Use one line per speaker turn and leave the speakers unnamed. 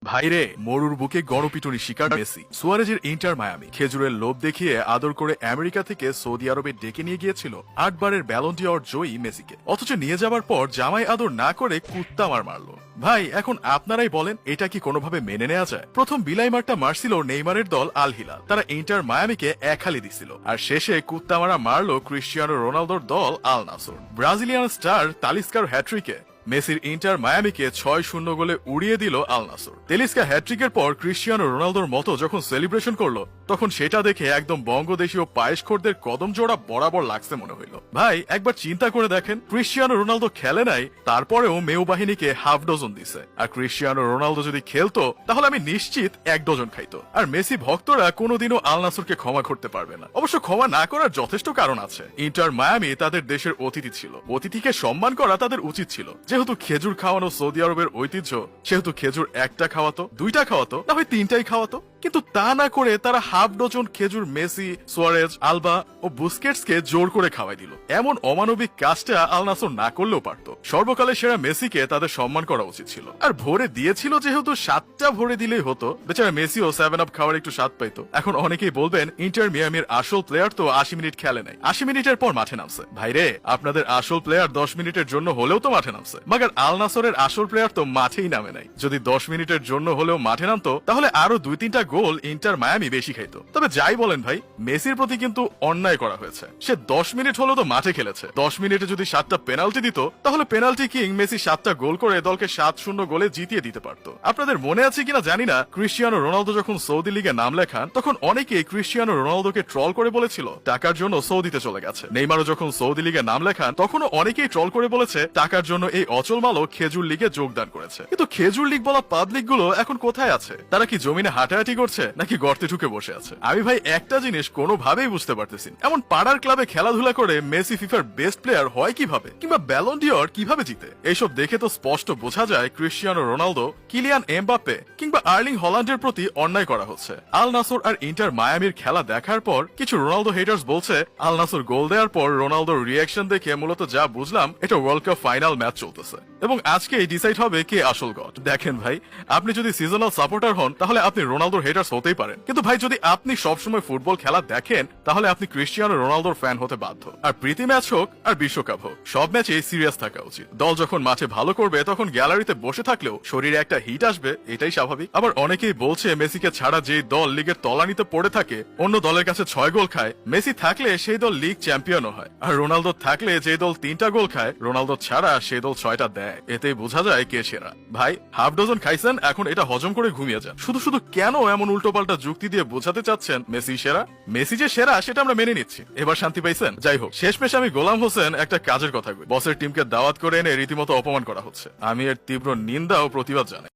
ভাইরে, মরুর বুকে গণপিটুনি শিকার মেসি। সুয়ারেজের ইন্টার মায়ামি খেজুরের লোভ দেখিয়ে আদর করে আমেরিকা থেকে সৌদি আরবে ডেকে নিয়ে গিয়েছিল 8 বারের ব্যালন ডি অর জয়ী মেসিকে। অথচ নিয়ে যাবার পর জামাই আদর না করে কুত্তা মারলো। ভাই, এখন আপনারাই বলেন এটা কি কোনোভাবে মেনে নেওয়া যায়? প্রথম বিলাই মারটা মারছিল নেইমারের দল আল হিলাল, তারা ইন্টার মায়ামিকে এক হালি দিছিল। আর শেষে কুত্তা মারলো ক্রিস্টিয়ানো রোনালদোর দল আল নাসর। ব্রাজিলিয়ান স্টার তালিস্কার হ্যাট্রিকে মেসির ইন্টার মায়ামিকে 6-0 গোলে উড়িয়ে দিল আল নাসর। তেলিস্কা হ্যাট্রিকের পর ক্রিস্টিয়ানো রোনালদোর মতো যখন সেলিব্রেশন করলো, তখন সেটা দেখে একদম বঙ্গদেশীয় পায়েসখোরদের কদম জোড়া বরাবর লাগছে মনে হইল। ভাই, একবার চিন্তা করে দেখেন, ক্রিস্টিয়ানো রোনালদো খেলে নাই, তারপরেও মেউ বাহিনীকে হাফ ডজন দিছে। আর ক্রিস্টিয়ানো রোনালদো যদি খেলতো, তাহলে আমি নিশ্চিত 1 ডজন খাইতো। আর মেসি ভক্তরা কোনোদিনও আল নাসরকে ক্ষমা করতে পারবে না। অবশ্য ক্ষমা না করার যথেষ্ট কারণ আছে। ইন্টার মায়ামি তাদের দেশের অতিথি ছিল, অতিথিকে সম্মান করা তাদের উচিত ছিল। যেহেতু খেজুর খাওয়ানো সৌদি আরবের ঐতিহ্য, সেহেতু খেজুর 1টা খাওয়াতো, 2টা খাওয়াতো, না হয় 3টাই খাওয়াতো। কিন্তু তা না করে তারা হাফ ডজন খেজুর মেসি, সুয়ারেজ, আলবা ও বুস্কেটসকে জোর করে খাওয়াই দিল। এমন অমানবিক কাজটা আল নাসর না করলেও পারত। সর্বকালে সেরা মেসিকে তাদের সম্মান করা উচিত ছিল। আর ভরে দিয়েছিল যেহেতু 7টা ভরে দিলেই হতো, বেচারা মেসিও 7 আপ খাওয়ার একটু স্বাদ পাইতো। এখন অনেকেই বলবেন ইন্টার মিয়ামির আসল প্লেয়ার তো 80 মিনিট খেলে নাই, 80 মিনিটের পর মাঠে নামছে। ভাইরে, আপনাদের আসল প্লেয়ার 10 মিনিটের জন্য হলেও তো মাঠে নামছে। মাগার আল নাসরের আসল প্লেয়ার তো মাঠেই নামে নাই। যদি 10 মিনিটের জন্য হলেও মাঠে নামতো, তাহলে আরো 2-3টা গোল ইন্টার মায়ামি বেশি খাইতো। তবে যাই বলেন ভাই, মেসির প্রতি কিন্তু অন্যায় করা হয়েছে। সে 10 মিনিট হলেও তো মাঠে খেলেছে। 10 মিনিটে যদি 7টা পেনাল্টি দিত, তাহলে পেনাল্টি কিং মেসি 7টা গোল করে দলকে 7-0 গোলে জিতিয়ে দিতে পারত। আপনাদের মনে আছে কিনা জানি না, ক্রিস্টিয়ানো রোনালদো যখন সৌদি লিগে নাম লেখান, তখন অনেকেই ক্রিস্টিয়ানো রোনালদোকে ট্রল করে বলেছিল টাকার জন্য সৌদিতে চলে গেছে। নেইমারও যখন সৌদি লিগে নাম লেখান, তখনও অনেকেই ট্রল করে বলেছে টাকার জন্য এই অচল মালও খেজুর লিগে যোগদান করেছে। কিন্তু খেজুর লিগ বলা পাবলিক গুলো এখন কোথায় আছে? তারা কি জমিনে হাঁটাহাঁটি করছে, নাকি গর্তে ঢুকে বসে আছে? আমি ভাই একটা জিনিস কোনোভাবেই বুঝতে পারতেছি, এমন পাড়ার ক্লাবে খেলাধুলা করে মেসি ফিফার বেস্ট প্লেয়ার হয় কিভাবে, কিংবা ব্যালন ডি অর কিভাবে জিতে? এইসব দেখে তো স্পষ্ট বোঝা যায় ক্রিস্টিয়ানো রোনালদো, কিলিয়ান এমবাপ্পে কিংবা আর্লিং হল্যান্ডের প্রতি অন্যায় করা হচ্ছে। আল নাসর আর ইন্টার মায়ামির খেলা দেখার পর কিছু রোনালদো হেটার্স বলছে, আল নাসর গোল দেওয়ার পর রোনালদোর রিয়াকশন দেখে মূলত যা বুঝলাম, এটা ওয়ার্ল্ড কাপ ফাইনাল ম্যাচ চলতেছে এবং আজকেই ডিসাইড হবে কে আসল গড। দেখেন ভাই, আপনি যদি সিজনাল সাপোর্টার হন, তাহলে আপনি রোনালদোর হেটার্স হতেই পারেন। কিন্তু ভাই, যদি আপনি সবসময় ফুটবল খেলা দেখেন, তাহলে আপনি ক্রিস্টিয়ানো রোনালদোর ফ্যান হতে বাধ্য। আর প্রীতি ম্যাচ হোক আর বিশ্বকাপ হোক, সব ম্যাচেই সিরিয়াস থাকা উচিত। দল যখন মাঠে ভালো করবে, তখন গ্যালারিতে বসে থাকলেও শরীরে একটা হিট আসবে, এটাই স্বাভাবিক। আবার অনেকেই বলছে মেসিকে ছাড়া যে দল লিগের তলানিতে পড়ে থাকে, অন্য দলের কাছে 6 গোল খায়, মেসি থাকলে সেই দল লিগ চ্যাম্পিয়নও হয়। আর রোনালদো থাকলে যে দল 3টা গোল খায়, রোনালদো ছাড়া সেই দল 6টা দেয়। এতেই বোঝা যায় কে সেরা। ভাই, হাফ ডজন খাইছেন, এখন এটা হজম করে ঘুমিয়ে যান। শুধু শুধু কেন এমন উল্টোপাল্টা যুক্তি দিয়ে বোঝাতে চাচ্ছেন মেসি সেরা? মেসি যে সেরা সেটা আমরা মেনে নিচ্ছি। এবার শান্তি পাইছেন? যাই হোক, শেষমেশ আমি গোলাম হোসেন একটা কাজের কথা কই। বসের টিমকে দাওয়াত করে এনে রীতিমতো অপমান করা হচ্ছে। আমি এর তীব্র নিন্দা ও প্রতিবাদ জানাই।